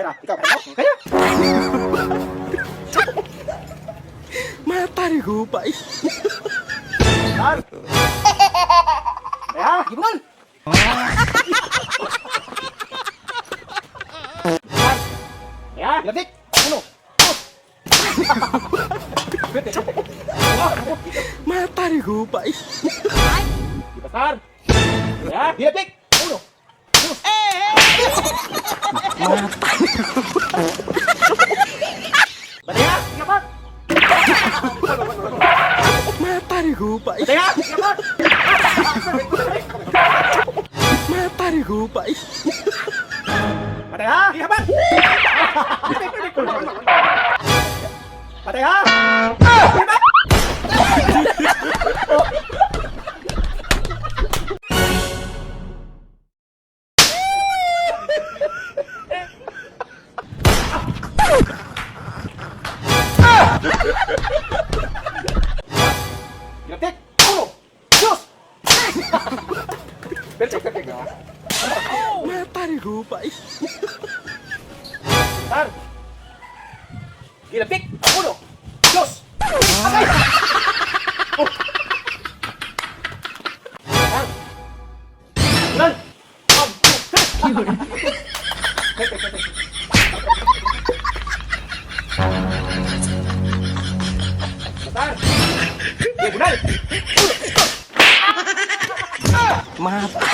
pera. Ikaw, kaya mo? Kaya? Matay hupay. Sar! Kaya, gibungan! Sar! Kaya, ilapit! Uno! Matay hupay. Kita, Sar! Kaya, ilapit! Uno! Bataya! Ingat! Matay hupay. Bataya! Ingat! Matay hupay. Bataya! Ingat! Bataya! Ilapit! Uno! Dos! Perfect na. Matay hupay. Sar! Ilapit! Uno! Dos! Agay! Oh! Sar! Ulan! One, two, Sar! Ulan! Matay.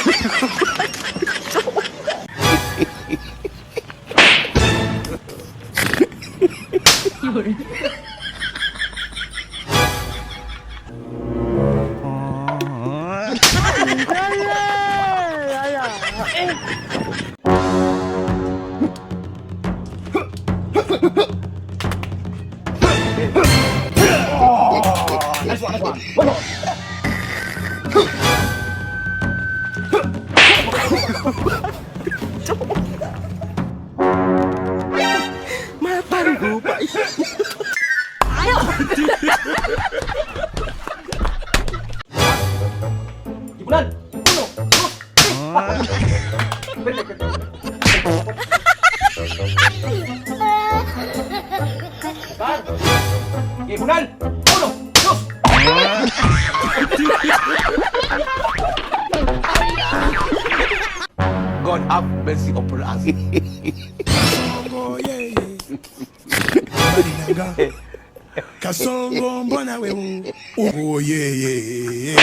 Nice one, nice one. One more. Matay hupay. Ibulan! Uno! Dos! Sar! Ibulan! Uno! Dos! God have mercy upon us. Kasongo, yeah, yeah. Madinaga. Kasongo, mbona wewe. Oh, yeah, yeah, yeah.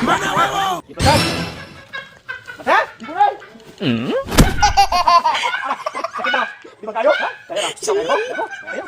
Mana wewe. Ito, Sar! Mata! Ibulan! Sakit ba? Di ba kayo? Ha? Kaya ba? Kaya ba? Kaya ba?